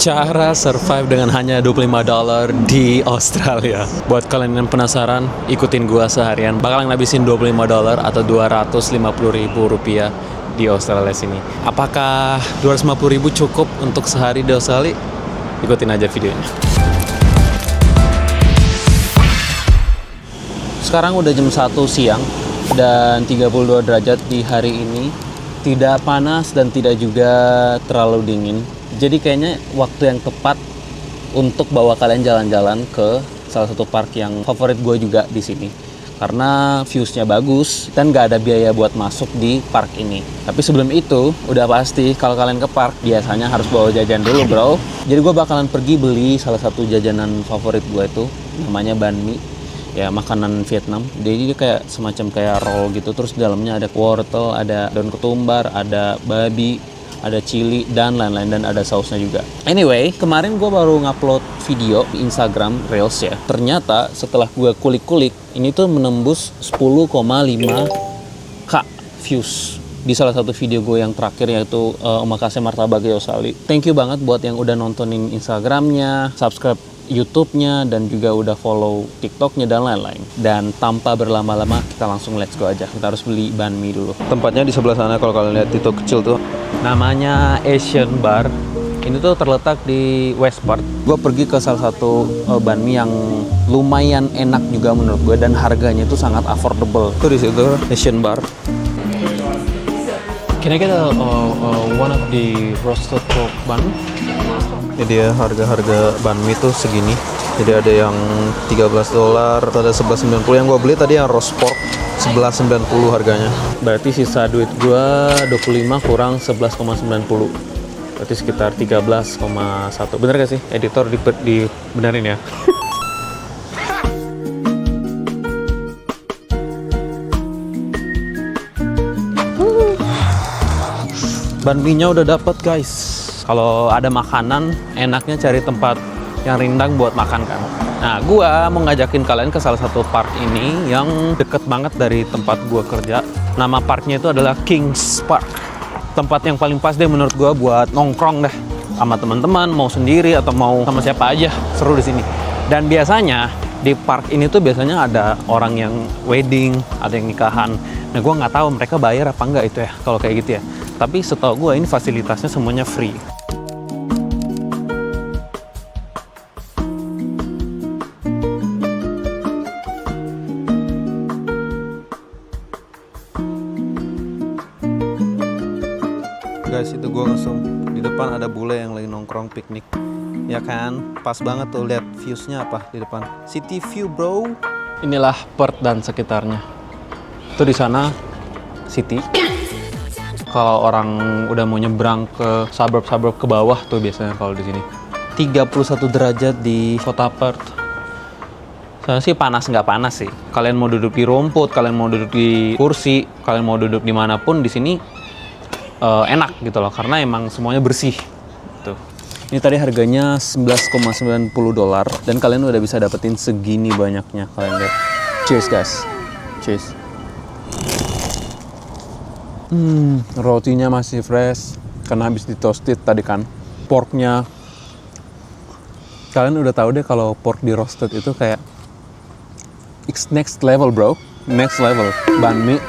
Cara survive dengan hanya $25 di Australia. Buat kalian yang penasaran, ikutin gua seharian. Bakal ngabisin $25 atau Rp250.000 di Australia sini. Apakah Rp250.000 cukup untuk sehari di Australia? Ikutin aja videonya. Sekarang udah jam 1 siang dan 32 derajat di hari ini. Tidak panas dan tidak juga terlalu dingin. Jadi kayaknya waktu yang tepat untuk bawa kalian jalan-jalan ke salah satu park yang favorit gue juga di sini. Karena viewsnya bagus dan gak ada biaya buat masuk di park ini. Tapi sebelum itu, udah pasti kalau kalian ke park biasanya harus bawa jajan dulu bro. Jadi gue bakalan pergi beli salah satu jajanan favorit gue itu, namanya banh mi. Ya, makanan Vietnam. Jadi dia kayak semacam kayak roll gitu. Terus di dalamnya ada wortel, ada daun ketumbar, ada babi, ada chili, dan lain-lain. Dan ada sausnya juga. Anyway, kemarin gue baru ngupload video di Instagram Reels ya. Ternyata setelah gue kulik-kulik, ini tuh menembus 10,5k views di salah satu video gue yang terakhir, yaitu Omakase Martabak Yosali. Thank you banget buat yang udah nontonin Instagramnya, subscribe YouTube-nya, dan juga udah follow TikTok-nya dan lain-lain. Dan tanpa berlama-lama, kita langsung let's go aja. Kita harus beli banh mi dulu. Tempatnya di sebelah sana, kalau kalian lihat itu kecil tuh. Namanya Asian Bar. Ini tuh terletak di Westport. Gue pergi ke salah satu banh mi yang lumayan enak juga menurut gue, dan harganya itu sangat affordable. Tuh di situ Asian Bar. Can I get one of the roasted pork bun? Jadi ya harga banh mi tuh segini. Jadi ada yang $13, ada $11.90. Yang gue beli tadi yang roast pork $11.90 harganya. Berarti sisa duit gue 25 kurang 11,90. Berarti sekitar 13,1. Bener gak sih? Editor dibenerin ya. Banh mi-nya udah dapet guys. Kalau ada makanan, enaknya cari tempat yang rindang buat makan kan. Nah, gua mau ngajakin kalian ke salah satu park ini yang deket banget dari tempat gua kerja. Nama parknya itu adalah Kings Park. Tempat yang paling pas deh menurut gua buat nongkrong deh sama teman-teman, mau sendiri atau mau sama siapa aja, seru di sini. Dan biasanya di park ini tuh biasanya ada orang yang wedding, ada yang nikahan. Nah, gua nggak tahu mereka bayar apa enggak itu ya kalau kayak gitu ya. Tapi setahu gua ini fasilitasnya semuanya free. Guys, itu gue ngesum di depan ada bule yang lagi nongkrong piknik, ya kan? Pas banget tuh, lihat viewsnya apa di depan, city view bro. Inilah Perth dan sekitarnya. Itu di sana city. Kalau orang udah mau nyebrang ke suburb ke bawah tuh biasanya kalau di sini. 31 derajat di kota Perth. Saya sih panas nggak panas sih. Kalian mau duduk di rumput, kalian mau duduk di kursi, kalian mau duduk dimanapun di sini. Enak gitu loh, karena emang semuanya bersih gitu. Ini tadi harganya $11,90 dan kalian udah bisa dapetin segini banyaknya. Kalian lihat. Cheers guys, cheers. Rotinya masih fresh karena habis di toasted tadi kan. Porknya, kalian udah tahu deh kalau pork di roasted itu kayak it's next level bro, next level. Banh mi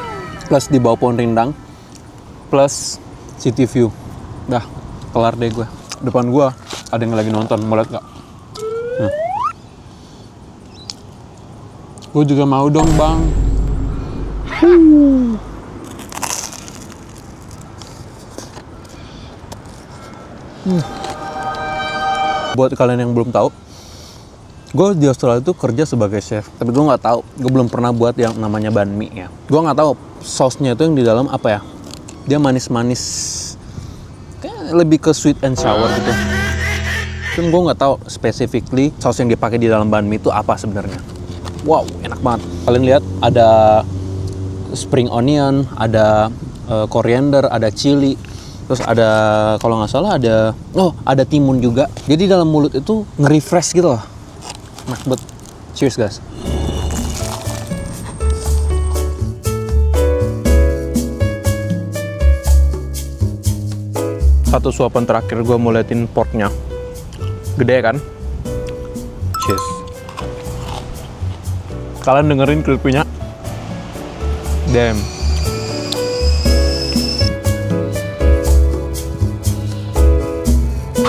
plus di bawah pohon rindang plus city view. Dah, kelar deh gue. Depan gue ada yang lagi nonton, mau lihat gak? Gue juga mau dong bang. Buat kalian yang belum tahu, gue di Australia itu kerja sebagai chef. Tapi gue nggak tahu, gue belum pernah buat yang namanya banh mi ya. Gue nggak tahu sausnya itu yang di dalam apa ya. Dia manis-manis, kayak lebih ke sweet and sour gitu. Kan gue nggak tahu specifically saus yang dipakai di dalam banh mi itu apa sebenarnya. Wow, enak banget. Kalian lihat ada spring onion, ada coriander, ada chili, terus ada kalau nggak salah ada timun juga. Jadi dalam mulut itu nge-refresh gitu loh. Enak banget. Cheers guys. Satu suapan terakhir gue mau liatin porknya. Gede kan? Cheers. Kalian dengerin crispy-nya? Damn.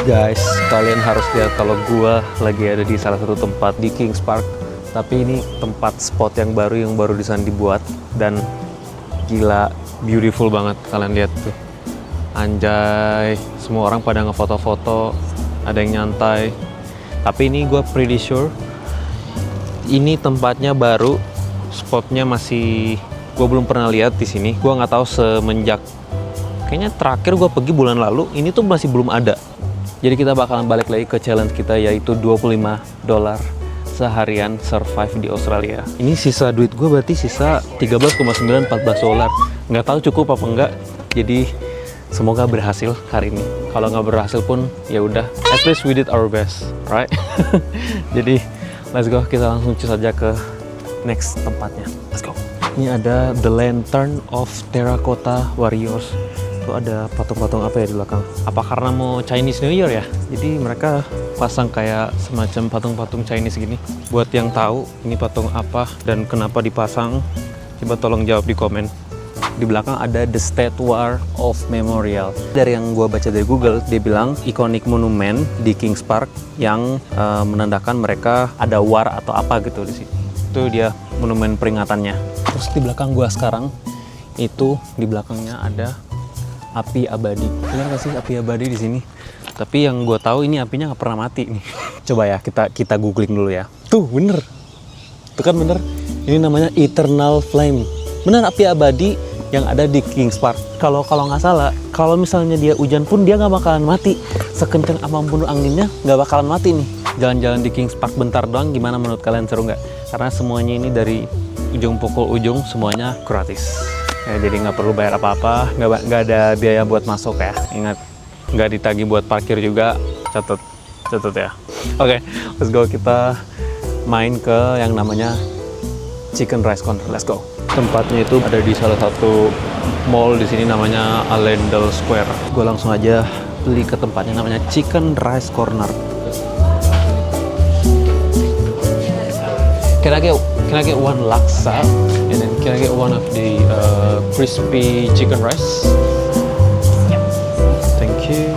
Guys, kalian harus lihat kalau gua lagi ada di salah satu tempat di Kings Park. Tapi ini tempat spot yang baru di sana dibuat dan gila, beautiful banget. Kalian lihat tuh. Anjay, semua orang pada ngefoto-foto, ada yang nyantai. Tapi ini gue pretty sure ini tempatnya baru, spotnya masih gue belum pernah lihat di sini. Gue nggak tahu semenjak kayaknya terakhir gue pergi bulan lalu, ini tuh masih belum ada. Jadi kita bakalan balik lagi ke challenge kita, yaitu $25 seharian survive di Australia. Ini sisa duit gue berarti sisa $13,914. Nggak tahu cukup apa enggak. Jadi semoga berhasil hari ini. Kalau nggak berhasil pun ya udah, at least we did our best, right? Jadi let's go, kita langsung cus aja ke next tempatnya. Let's go. Ini ada The Lantern of Terracotta Warriors. Itu ada patung-patung apa ya di belakang? Apa karena mau Chinese New Year ya? Jadi mereka pasang kayak semacam patung-patung Chinese gini. Buat yang tahu ini patung apa dan kenapa dipasang, coba tolong jawab di komen. Di belakang ada The Statue of Memorial. Dari yang gue baca dari Google, dia bilang ikonik monumen di Kings Park yang menandakan mereka ada war atau apa gitu di sini. Itu dia monumen peringatannya. Terus di belakang gue sekarang itu di belakangnya ada api abadi. Lihat nggak sih api abadi di sini? Tapi yang gue tahu ini apinya nggak pernah mati nih. Coba ya kita googling dulu ya. Tuh bener, tuh kan bener. Ini namanya Eternal Flame. Bener, api abadi yang ada di Kings Park. Kalau nggak salah, kalau misalnya dia hujan pun dia nggak bakalan mati. Sekencang apapun anginnya nggak bakalan mati nih. Jalan-jalan di Kings Park bentar doang, gimana menurut kalian, seru nggak? Karena semuanya ini dari ujung pukul ujung semuanya gratis. Ya, jadi nggak perlu bayar apa-apa, nggak ada biaya buat masuk ya. Ingat, nggak ditagih buat parkir juga. Catat ya. Oke, let's go, kita main ke yang namanya Chicken Rice Corner. Let's go. Tempatnya itu ada di salah satu mall di sini namanya Allendale Square. Gue langsung aja beli ke tempatnya namanya Chicken Rice Corner. Can I get one laksa and then can I get one of the crispy chicken rice? Thank you.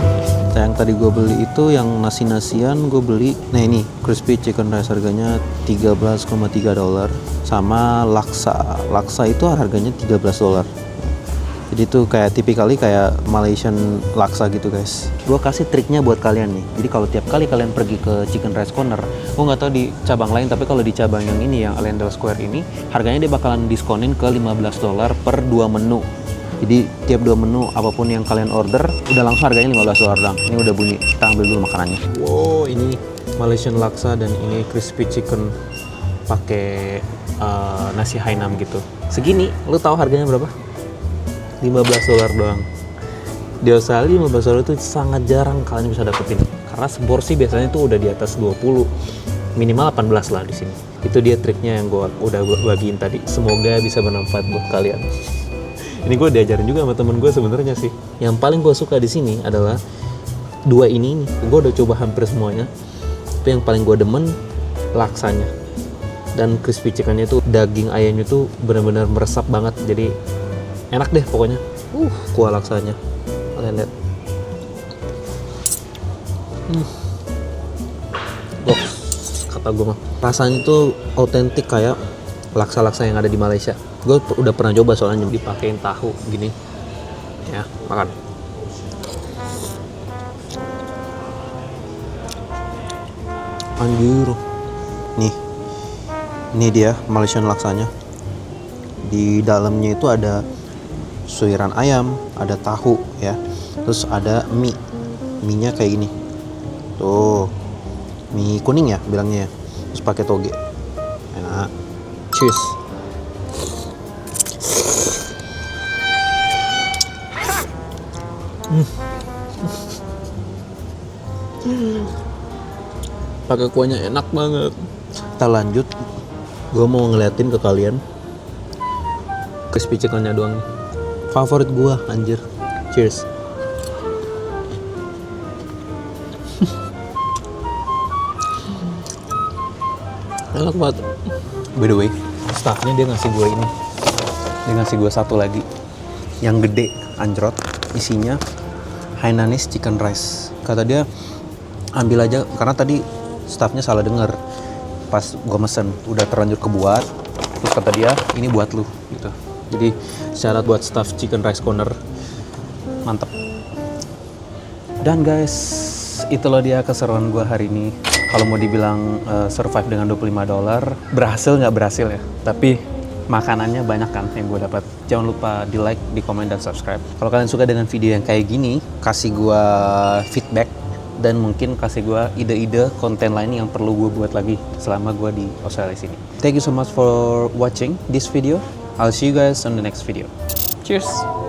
Yang tadi gue beli itu yang nasi-nasian gue beli. Nah ini crispy chicken rice harganya $13,3 sama laksa itu harganya $13. Jadi itu kayak tipikali kayak Malaysian laksa gitu guys. Gue kasih triknya buat kalian nih. Jadi kalau tiap kali kalian pergi ke Chicken Rice Corner, gue nggak tahu di cabang lain, tapi kalau di cabang yang ini, yang Allendale Square ini, harganya dia bakalan diskonin ke $15 per 2 menu. Jadi tiap 2 menu apapun yang kalian order, udah langsung harganya $15 doang. Ini udah bunyi, kita ambil dulu makanannya. Wow, ini Malaysian laksa dan ini crispy chicken pakai nasi Hainam gitu. Segini, lu tahu harganya berapa? $15 doang. Di Australia $15 itu sangat jarang kalian bisa dapetin. Karena seporsi biasanya tuh udah di atas 20, minimal 18 lah di sini. Itu dia triknya yang gue udah bagiin tadi. Semoga bisa bermanfaat buat kalian. Ini gue diajarin juga sama temen gue sebenarnya sih. Yang paling gue suka di sini adalah dua ini nih. Gue udah coba hampir semuanya. Tapi yang paling gue demen laksanya. Dan crispy chickennya tuh, daging ayamnya tuh benar-benar meresap banget. Jadi enak deh pokoknya. Kuah laksanya. Kalian lihat. Box, kata gue mah. Rasanya tuh autentik kayak laksa-laksa yang ada di Malaysia. Gue udah pernah coba soalnya dipakein tahu gini. Ya, makan. Anjir. Nih. Ini dia Malaysian laksanya. Di dalamnya itu ada suiran ayam, ada tahu ya. Terus ada mie. Mie-nya kayak gini. Tuh. Mie kuning ya bilangnya ya. Terus pakai toge. Enak. Cheers. Pakai kuahnya enak banget. Kita lanjut. Gue mau ngeliatin ke kalian crispy chickennya doang. Favorit gue anjir. Cheers. Enak banget. By the way, staffnya dia ngasih gue ini. Dia ngasih gue satu lagi. Yang gede, anjrot. Isinya Hainanese chicken rice. Kata dia, ambil aja. Karena tadi staffnya salah denger. Pas gue mesen, udah terlanjur kebuat. Terus kata dia, ini buat lu. Gitu. Jadi, syarat buat staff chicken rice corner. Mantep. Dan guys, itu loh dia keseruan gue hari ini. Kalau mau dibilang survive dengan $25, berhasil nggak berhasil ya. Tapi makanannya banyak kan yang gue dapat. Jangan lupa di like, di komen, dan subscribe. Kalau kalian suka dengan video yang kayak gini, kasih gue feedback. Dan mungkin kasih gue ide-ide konten lain yang perlu gue buat lagi selama gue di Australia sini. Thank you so much for watching this video. I'll see you guys on the next video. Cheers!